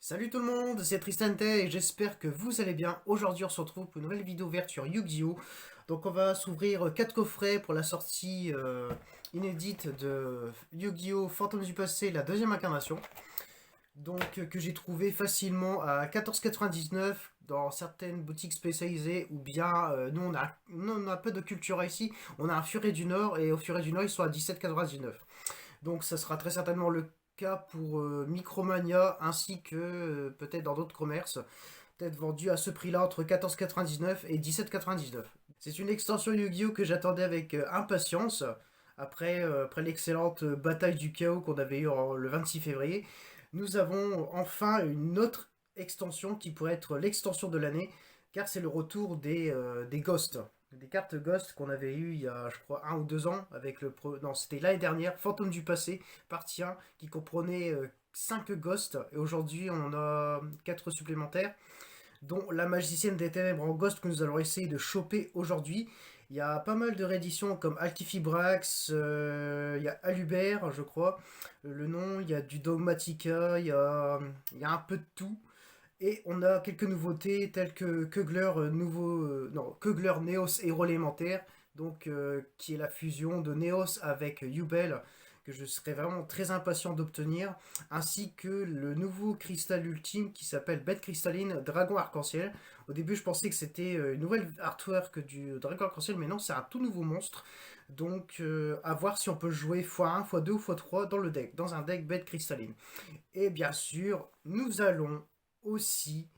Salut tout le monde, c'est Tristan Tay et j'espère que vous allez bien. Aujourd'hui on se retrouve pour une nouvelle vidéo verte sur Yu-Gi-Oh! Donc on va s'ouvrir 4 coffrets pour la sortie inédite de Yu-Gi-Oh! Fantômes du passé, la deuxième incarnation. Donc que j'ai trouvé facilement à 14,99 dans certaines boutiques spécialisées ou bien nous on a peu de culture ici. On a un Furet du Nord et au Furet du Nord ils sont à 17,99. Donc ça sera très certainement le cas pour Micromania ainsi que peut-être dans d'autres commerces. Peut-être vendu à ce prix-là entre 14,99 et 17,99. C'est une extension Yu-Gi-Oh que j'attendais avec impatience après l'excellente bataille du chaos qu'on avait eu le 26 février. Nous avons enfin une autre extension qui pourrait être l'extension de l'année car c'est le retour des Ghosts. Des cartes Ghost qu'on avait eu il y a, je crois, 1 ou 2 ans avec Non, c'était l'année dernière, Fantôme du passé, partie 1, qui comprenait 5 Ghosts. Et aujourd'hui, on en a 4 supplémentaires, dont la magicienne des ténèbres en Ghost que nous allons essayer de choper aujourd'hui. Il y a pas mal de rééditions comme Altifibrax, il y a Alubert, je crois, le nom, il y a du Dogmatica, il y a un peu de tout. Et on a quelques nouveautés telles que Kugler, non, Kugler Neos Héros élémentaire, donc qui est la fusion de Neos avec Yubel, que je serais vraiment très impatient d'obtenir, ainsi que le nouveau cristal ultime qui s'appelle Bête Cristalline Dragon Arc-en-Ciel. Au début, je pensais que c'était une nouvelle artwork du Dragon Arc-en-Ciel, mais non, c'est un tout nouveau monstre. Donc, à voir si on peut jouer x1, x2 ou x3 dans le deck, dans un deck Bête Cristalline. Et bien sûr, nous allons aussi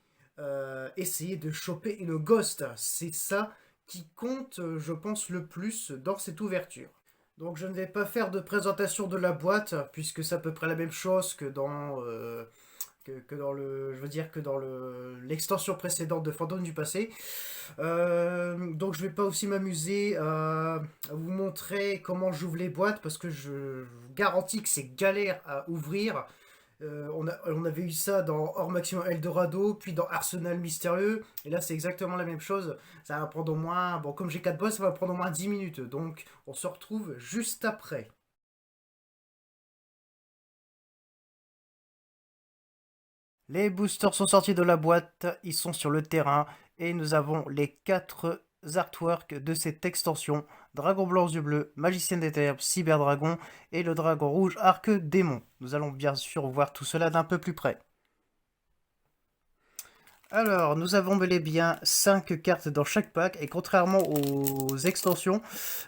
essayer de choper une ghost. C'est ça qui compte, je pense, le plus dans cette ouverture. Donc je ne vais pas faire de présentation de la boîte, puisque c'est à peu près la même chose que dans le, je veux dire que dans l'extension précédente de Fantôme du passé. Donc je vais pas aussi m'amuser à vous montrer comment j'ouvre les boîtes, parce que je vous garantis que c'est galère à ouvrir. On avait eu ça dans Hors Maximum Eldorado, puis dans Arsenal Mystérieux, et là c'est exactement la même chose. Ça va prendre au moins, bon, comme j'ai 4 boss, ça va prendre au moins 10 minutes, donc on se retrouve juste après. Les boosters sont sortis de la boîte, ils sont sur le terrain, et nous avons les 4 artworks de cette extension: Dragon blanc yeux bleus, Magicienne des ténèbres, Cyberdragon et le Dragon rouge Arc démon. Nous allons bien sûr voir tout cela d'un peu plus près. Alors, nous avons bel et bien 5 cartes dans chaque pack, et contrairement aux extensions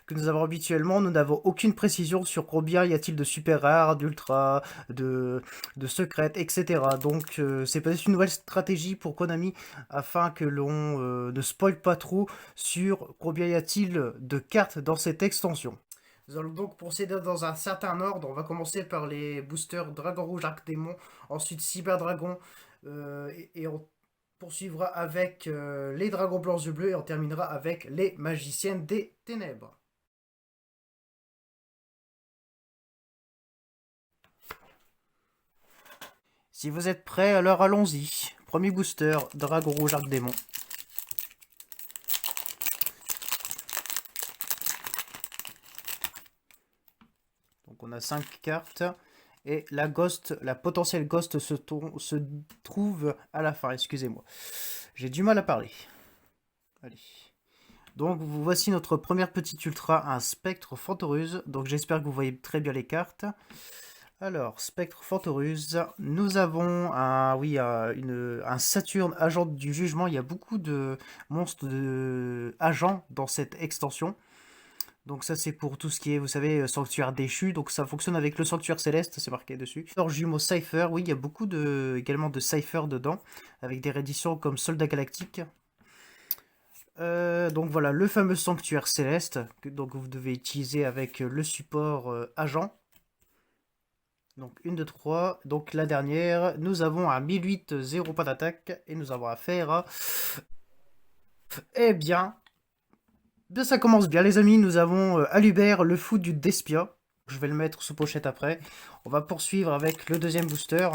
que nous avons habituellement, nous n'avons aucune précision sur combien y a-t-il de super rares, d'ultra, de secrètes, etc. Donc, c'est peut-être une nouvelle stratégie pour Konami afin que l'on ne spoil pas trop sur combien y a-t-il de cartes dans cette extension. Nous allons donc procéder dans un certain ordre. On va commencer par les boosters Dragon Rouge Arc Démon, ensuite Cyber Dragon, et on poursuivra avec les dragons blancs yeux bleus et on terminera avec les magiciennes des ténèbres. Si vous êtes prêts, alors allons-y. Premier booster, dragon rouge arc démon. Donc on a 5 cartes. Et la ghost, la potentielle ghost se trouve à la fin, excusez-moi. J'ai du mal à parler. Allez. Donc voici notre première petite ultra, un spectre Fantoruse. Donc j'espère que vous voyez très bien les cartes. Alors, spectre Fantoruse, nous avons un Saturne agent du jugement. Il y a beaucoup de monstres agents dans cette extension. Donc ça c'est pour tout ce qui est, vous savez, sanctuaire déchu. Donc ça fonctionne avec le sanctuaire céleste, c'est marqué dessus. Alors jumeau Cypher, oui, il y a beaucoup également de Cypher dedans, avec des rééditions comme Soldat Galactique. Donc voilà, le fameux sanctuaire céleste, que donc vous devez utiliser avec le support agent. Donc une de 3. Donc la dernière, nous avons un 1008, 0 pas d'attaque. Et nous avons affaire à... Eh bien ça commence bien les amis. Nous avons Alubert, le fou du Despia. Je vais le mettre sous pochette après. On va poursuivre avec le deuxième booster.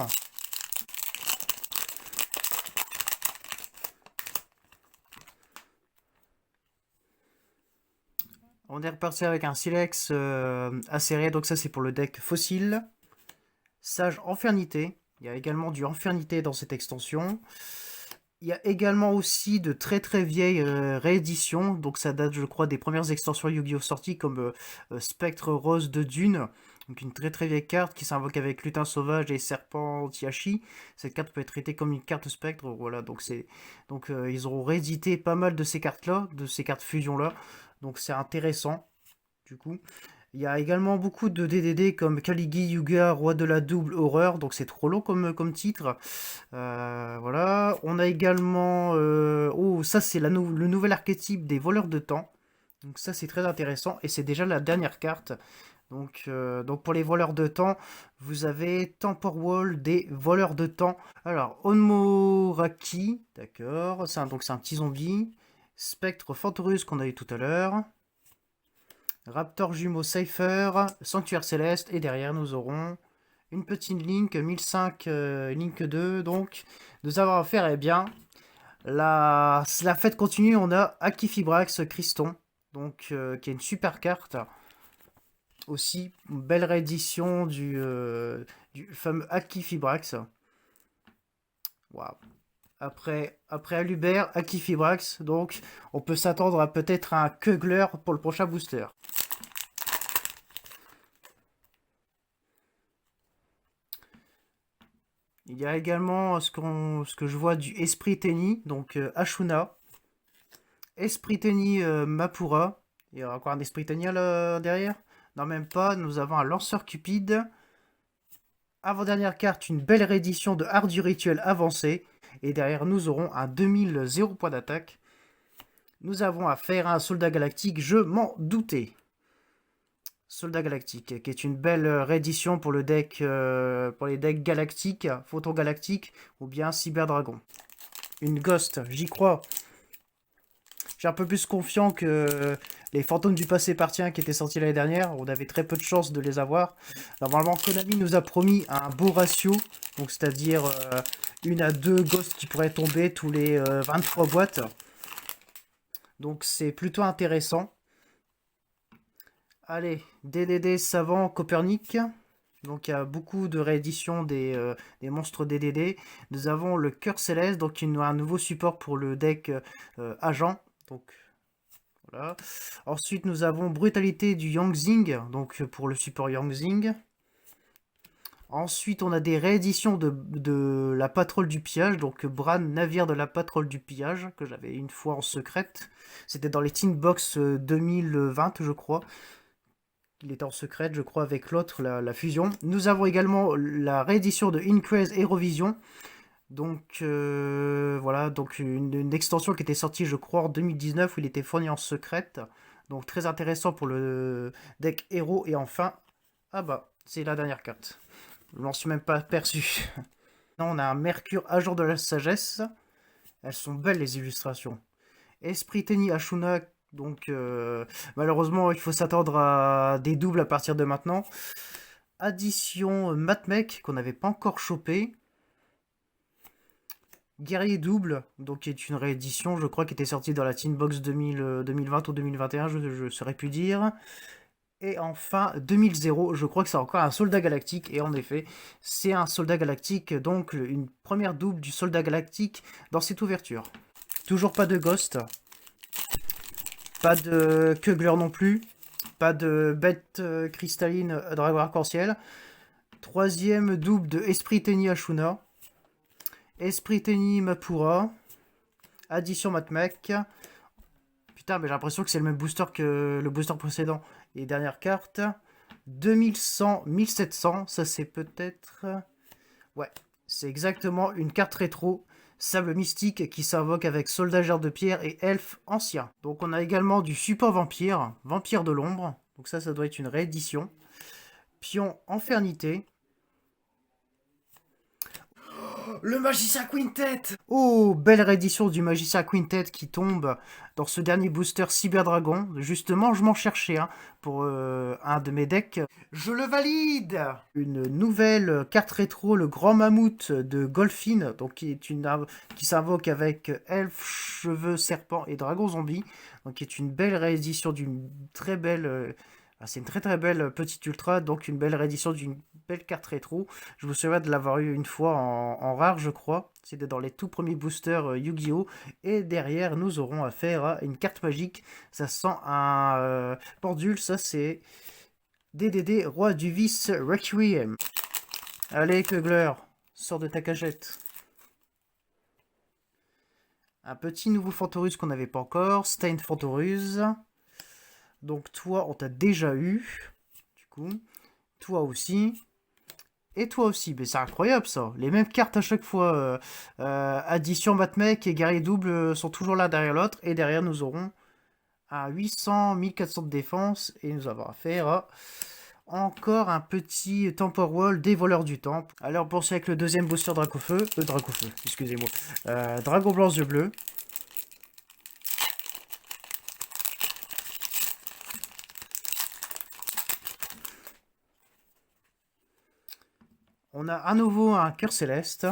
On est reparti avec un Silex acéré. Donc ça c'est pour le deck fossile. Sage Infernité. Il y a également du Infernité dans cette extension. Il y a également aussi de très très vieilles rééditions, donc ça date je crois des premières extensions Yu-Gi-Oh sorties comme Spectre Rose de Dune, donc une très très vieille carte qui s'invoque avec Lutin Sauvage et Serpent Tiachi. Cette carte peut être traitée comme une carte Spectre, voilà, donc ils auront réédité pas mal de ces cartes-là, de ces cartes fusion-là, donc c'est intéressant du coup. Il y a également beaucoup de DDD comme Kaligi Yuga, Roi de la Double Horreur, donc c'est trop long comme titre. Voilà. On a également... oh, ça c'est le nouvel archétype des voleurs de temps. Donc ça c'est très intéressant et c'est déjà la dernière carte. Donc pour les voleurs de temps, vous avez Tempor Wall des voleurs de temps. Alors, Onmoraki, d'accord, donc c'est un petit zombie. Spectre Fantorus qu'on a eu tout à l'heure. Raptor Jumeau Cypher, Sanctuaire Céleste, et derrière nous aurons une petite Link, 1005 Link 2, donc nous avons à faire, eh bien, la fête continue, on a Akifibrax Christon, donc qui est une super carte, aussi, une belle réédition du fameux Akifibrax. Waouh. Après Aluber, Akifibrax, donc on peut s'attendre à peut-être un Kugler pour le prochain booster. Il y a également ce que je vois du Esprit Tenni, donc Ashuna. Esprit Tenni Mapura. Il y aura encore un Esprit Tenni là derrière? Non, même pas. Nous avons un Lanceur Cupide. Avant-dernière carte, une belle réédition de Art du Rituel avancé. Et derrière, nous aurons un 2000 0 points d'attaque. Nous avons affaire à un Soldat Galactique, je m'en doutais. Soldat Galactique, qui est une belle réédition pour le deck, pour les decks galactiques, Photon Galactique ou bien Cyber Dragon. Une Ghost, j'y crois. J'ai un peu plus confiant que les Fantômes du passé partie 1 qui étaient sortis l'année dernière. On avait très peu de chances de les avoir. Normalement, Konami nous a promis un beau ratio, donc c'est-à-dire 1 à 2 Ghosts qui pourraient tomber tous les 23 boîtes. Donc c'est plutôt intéressant. Allez, DDD Savant Copernic. Donc il y a beaucoup de rééditions des monstres DDD. Nous avons le Cœur Céleste, donc il y a un nouveau support pour le deck Agent. Donc voilà. Ensuite nous avons Brutalité du Yangzing, donc pour le support Yangzing. Ensuite on a des rééditions de la Patrouille du Pillage, donc Bran, navire de la Patrouille du Pillage, que j'avais une fois en secrète. C'était dans les Teen Box 2020 je crois. Il était en secret, je crois, avec l'autre, la fusion. Nous avons également la réédition de Increase Eurovision. Donc voilà, donc une extension qui était sortie, je crois, en 2019, où il était fourni en secrète. Donc très intéressant pour le deck héros. Et enfin, ah bah, c'est la dernière carte. Je m'en suis même pas aperçu. Non, on a un Mercure Agent de la Sagesse. Elles sont belles les illustrations. Esprit Tenni Ashuna. Donc malheureusement il faut s'attendre à des doubles à partir de maintenant. Addition Matmec qu'on n'avait pas encore chopé. Guerrier double, donc qui est une réédition, je crois, qui était sortie dans la Teen Box 2020 ou 2021, je saurais plus dire. Et enfin 2000, je crois que c'est encore un soldat galactique, et en effet c'est un soldat galactique, donc une première double du soldat galactique dans cette ouverture. Toujours pas de Ghost. Pas de Kugler non plus. Pas de bête cristalline dragon arc-en-ciel. Troisième double de Esprit Tenni Ashuna. Esprit Tenni Mapura. Addition Matmec. Putain, mais j'ai l'impression que c'est le même booster que le booster précédent. Et dernière carte. 2100, 1700. Ça c'est peut-être... Ouais, c'est exactement une carte rétro. Sable mystique qui s'invoque avec soldageur de pierre et elfe ancien. Donc on a également du support vampire, vampire de l'ombre. Donc ça doit être une réédition. Pion Infernité. Le Magicien Quintet! Oh, belle réédition du Magicien Quintet qui tombe dans ce dernier booster Cyber Dragon. Justement, je m'en cherchais pour un de mes decks. Je le valide! Une nouvelle carte rétro, le Grand Mammouth de Golfin, donc qui s'invoque avec elfe, cheveux, serpent et dragon zombie. Donc qui est une belle réédition d'une très belle... c'est une très très belle petite ultra, donc une belle réédition d'une belle carte rétro. Je me souviens de l'avoir eu une fois en rare, je crois. C'était dans les tout premiers boosters Yu-Gi-Oh! Et derrière, nous aurons affaire à une carte magique. Ça sent un pendule, ça c'est DDD, Roi du Vice Requiem. Allez, Kugler, sors de ta cagette. Un petit nouveau Fantorus qu'on n'avait pas encore, Stein Fantorus. Donc toi, on t'a déjà eu. Du coup, toi aussi. Et toi aussi. Mais c'est incroyable ça. Les mêmes cartes à chaque fois. Addition, Batmec et Guerrier Double sont toujours là derrière l'autre. Et derrière, nous aurons à 800, 1400 de défense. Et nous avons affaire à encore un petit Temple Wall des voleurs du temps. Alors, pour avec le deuxième booster Dracofeu. Dracofeu, excusez-moi. Dragon blanc, yeux bleus. On a à nouveau un cœur céleste.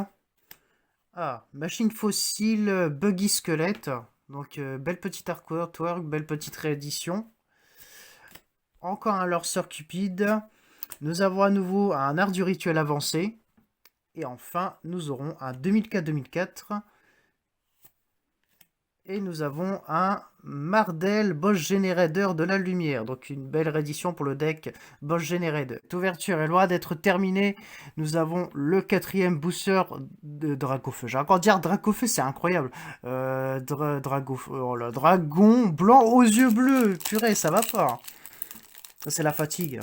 Ah, machine fossile, buggy squelette. Donc, belle petite artwork, belle petite réédition. Encore un Lorcer Cupide. Nous avons à nouveau un art du rituel avancé. Et enfin, nous aurons un 2004-2004. Et nous avons un Mardel Boss Generator de la lumière. Donc une belle réédition pour le deck Boss Generator. Cette ouverture est loin d'être terminée. Nous avons le 4e booster de Dracofeu. J'ai encore dire Dracofeu, c'est incroyable. Oh là, dragon blanc aux yeux bleus. Purée, ça va pas. Ça, c'est la fatigue.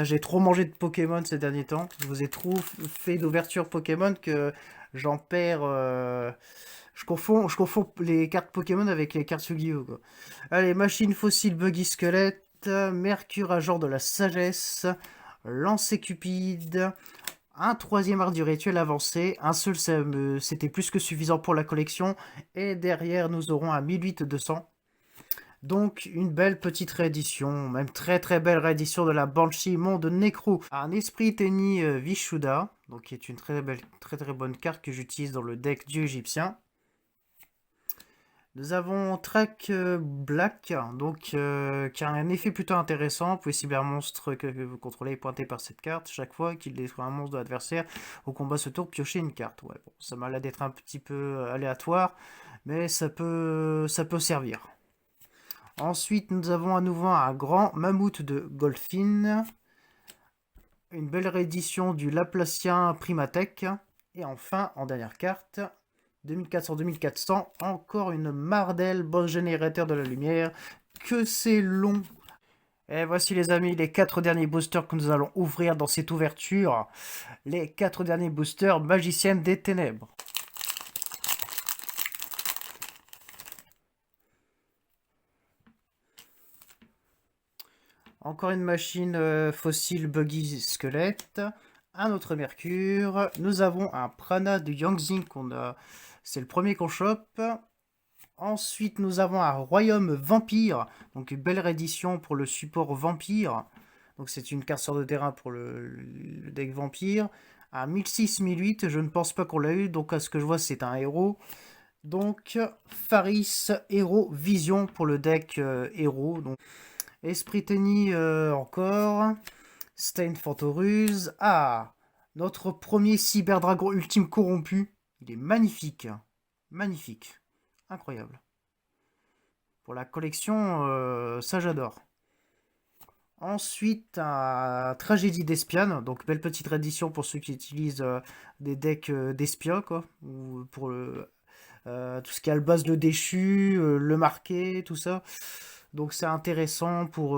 J'ai trop mangé de Pokémon ces derniers temps. Je vous ai trop fait d'ouverture Pokémon que j'en perds. Je confonds les cartes Pokémon avec les cartes Yu-Gi-Oh! Allez, machine fossile buggy squelette, Mercure agent de la sagesse, lancer Cupide, un 3e art du rituel avancé. Un seul, c'était plus que suffisant pour la collection. Et derrière, nous aurons un 1800. Donc, une belle petite réédition, même très très belle réédition de la Banshee Monde Necro. Un Esprit Tenni Vishuda, donc qui est une très très bonne carte que j'utilise dans le deck dieu égyptien. Nous avons Track Black, donc qui a un effet plutôt intéressant. Vous pouvez cibler un monstre que vous contrôlez pointé par cette carte. Chaque fois qu'il détruit un monstre de l'adversaire au combat ce tour, piochez une carte. Ouais, bon, ça m'a l'air d'être un petit peu aléatoire, mais ça peut servir. Ensuite, nous avons à nouveau un grand mammouth de Golfin. Une belle réédition du Laplacien Primatech. Et enfin, en dernière carte, 2400-2400, encore une Mardel Boss Générateur de la Lumière. Que c'est long! Et voici les amis, les 4 derniers boosters que nous allons ouvrir dans cette ouverture. Les 4 derniers boosters Magicienne des Ténèbres. Encore une machine fossile buggy squelette. Un autre Mercure. Nous avons un Prana de Yangzing qu'on a. C'est le premier qu'on chope. Ensuite, nous avons un Royaume Vampire. Donc une belle réédition pour le support Vampire. Donc c'est une carte sur de terrain pour le deck Vampire. Un 1006-1008, je ne pense pas qu'on l'a eu. Donc à ce que je vois, c'est un héros. Donc Faris Héros Vision pour le deck héros. Donc Esprit Tenni encore. Stein Fantorus. Ah, notre premier cyberdragon ultime corrompu. Il est magnifique. Magnifique. Incroyable. Pour la collection, ça j'adore. Ensuite, un Tragédie d'Espiane. Donc, belle petite réédition pour ceux qui utilisent des decks d'espions, quoi. Ou pour tout ce qui est le base le déchu, le marqué, tout ça. Donc c'est intéressant pour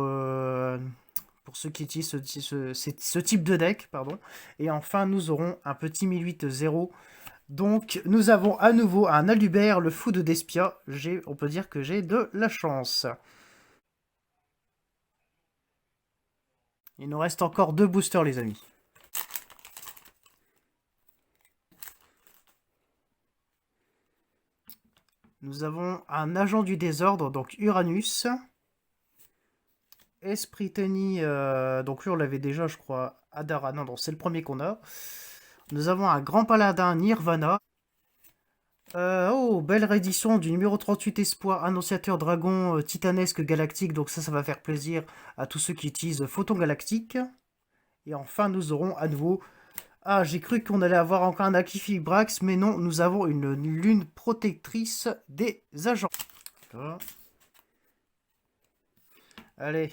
ceux qui utilisent ce type de deck. Pardon. Et enfin, nous aurons un petit 1008-0. Donc, nous avons à nouveau un Alubert, le fou de Despia. On peut dire que j'ai de la chance. Il nous reste encore 2 boosters, les amis. Nous avons un agent du désordre, donc Uranus. Esprit Tenni, donc lui on l'avait déjà, je crois. Adara, non, c'est le premier qu'on a. Nous avons un grand paladin Nirvana. Oh, belle réédition du numéro 38 Espoir, annonciateur dragon titanesque galactique. Donc ça va faire plaisir à tous ceux qui utilisent Photon Galactique. Et enfin, nous aurons à nouveau... Ah, j'ai cru qu'on allait avoir encore un Akifibrax, mais non, nous avons une lune protectrice des agents. Voilà. Allez,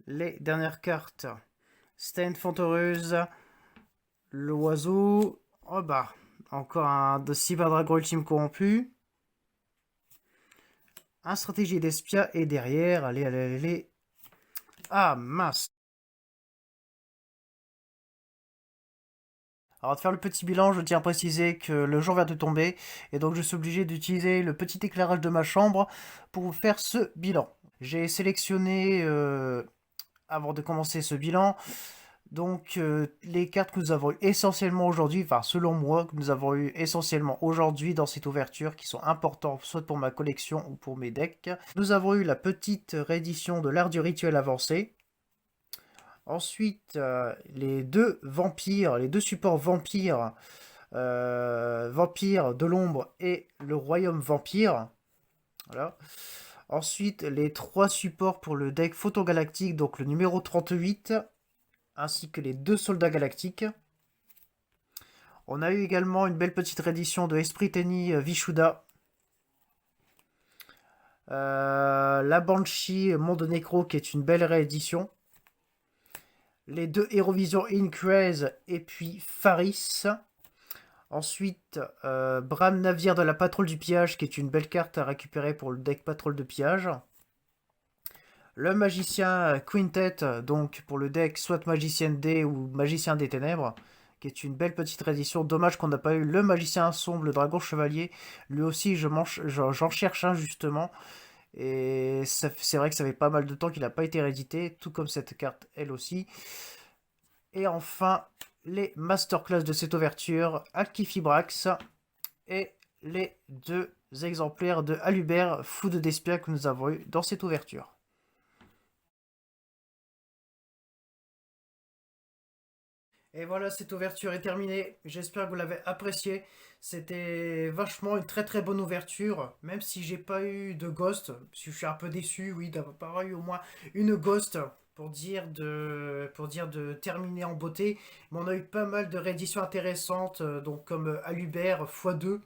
les dernières cartes. Stand Fantoreuse, l'oiseau... Oh bah, encore un de Cyberdragon Ultime corrompu. Un stratégie d'espia et derrière, allez. Ah mince. Alors, de faire le petit bilan, je tiens à préciser que le jour vient de tomber, et donc je suis obligé d'utiliser le petit éclairage de ma chambre pour vous faire ce bilan. J'ai sélectionné, avant de commencer ce bilan, donc les cartes que nous avons eues essentiellement aujourd'hui, enfin selon moi, que nous avons eues essentiellement aujourd'hui dans cette ouverture, qui sont importantes soit pour ma collection ou pour mes decks. Nous avons eu la petite réédition de l'art du rituel avancé. Ensuite, les deux vampires, les deux supports vampires, Vampire de l'ombre et le royaume vampire. Voilà. Ensuite, les trois supports pour le deck photogalactique, donc le numéro 38, ainsi que les deux soldats galactiques. On a eu également une belle petite réédition de Esprit Tenny Vishuda. La Banshee Monde Necro, qui est une belle réédition. Les deux Hérovision Incraze et puis Faris. Ensuite, Bram Navire de la Patrouille du Pillage, qui est une belle carte à récupérer pour le deck Patrouille de Pillage. Le Magicien Quintet, donc pour le deck soit Magicien D ou Magicien des Ténèbres, qui est une belle petite réédition. Dommage qu'on n'a pas eu le Magicien Sombre, le Dragon Chevalier. Lui aussi, j'en cherche un justement. Et c'est vrai que ça fait pas mal de temps qu'il n'a pas été réédité, tout comme cette carte, elle aussi. Et enfin, les masterclass de cette ouverture, Alkifibrax et les deux exemplaires de Alubert, Fou de Despia, que nous avons eu dans cette ouverture. Et voilà, cette ouverture est terminée. J'espère que vous l'avez appréciée. C'était vachement une très très bonne ouverture, même si j'ai pas eu de ghost. Si je suis un peu déçu, oui, d'avoir pas eu au moins une ghost pour dire de terminer en beauté. Mais on a eu pas mal de rééditions intéressantes, donc comme Alubert x2,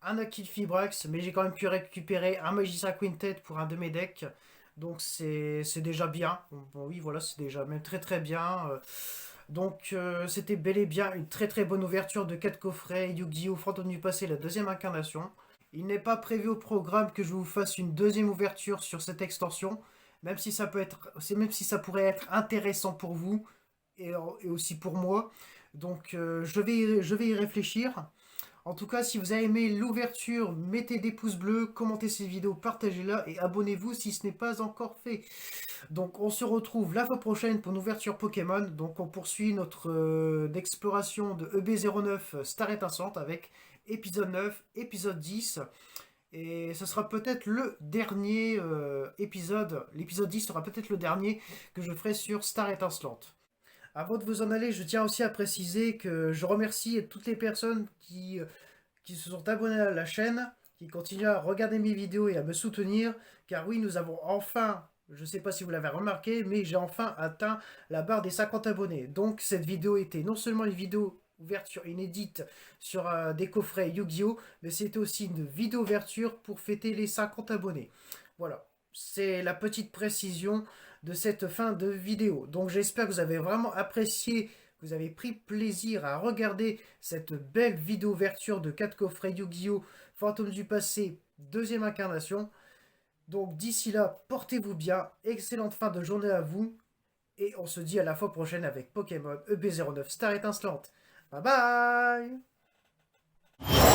un Akil Fibrax, mais j'ai quand même pu récupérer un Magicien Quintet pour un de mes decks. Donc c'est déjà bien. Bon, oui, voilà, c'est déjà même très très bien. Donc c'était bel et bien une très très bonne ouverture de 4 coffrets Yu-Gi-Oh! Fantôme du passé, la deuxième incarnation. Il n'est pas prévu au programme que je vous fasse une deuxième ouverture sur cette extension, même si ça peut être, même si ça pourrait être intéressant pour vous et aussi pour moi. Donc je vais y réfléchir. En tout cas, si vous avez aimé l'ouverture, mettez des pouces bleus, commentez cette vidéo, partagez-la et abonnez-vous si ce n'est pas encore fait. Donc on se retrouve la fois prochaine pour une ouverture Pokémon. Donc on poursuit notre exploration de EB09 Star Étincelante avec épisode 9, épisode 10. Et ce sera peut-être le dernier épisode. L'épisode 10 sera peut-être le dernier que je ferai sur Star Étincelante. Avant de vous en aller, je tiens aussi à préciser que je remercie toutes les personnes qui se sont abonnés à la chaîne, qui continuent à regarder mes vidéos et à me soutenir. Car oui, nous avons enfin, je ne sais pas si vous l'avez remarqué, mais j'ai enfin atteint la barre des 50 abonnés. Donc cette vidéo était non seulement une vidéo ouverture inédite sur des coffrets Yu-Gi-Oh! Mais c'était aussi une vidéo ouverture pour fêter les 50 abonnés. Voilà, c'est la petite précision de cette fin de vidéo. Donc j'espère que vous avez vraiment apprécié, que vous avez pris plaisir à regarder cette belle vidéo ouverture de 4 coffrets Yu-Gi-Oh! Fantôme du passé, deuxième incarnation. Donc d'ici là, portez-vous bien, excellente fin de journée à vous, et on se dit à la fois prochaine avec Pokémon EB09 Star Étincelante. Bye bye!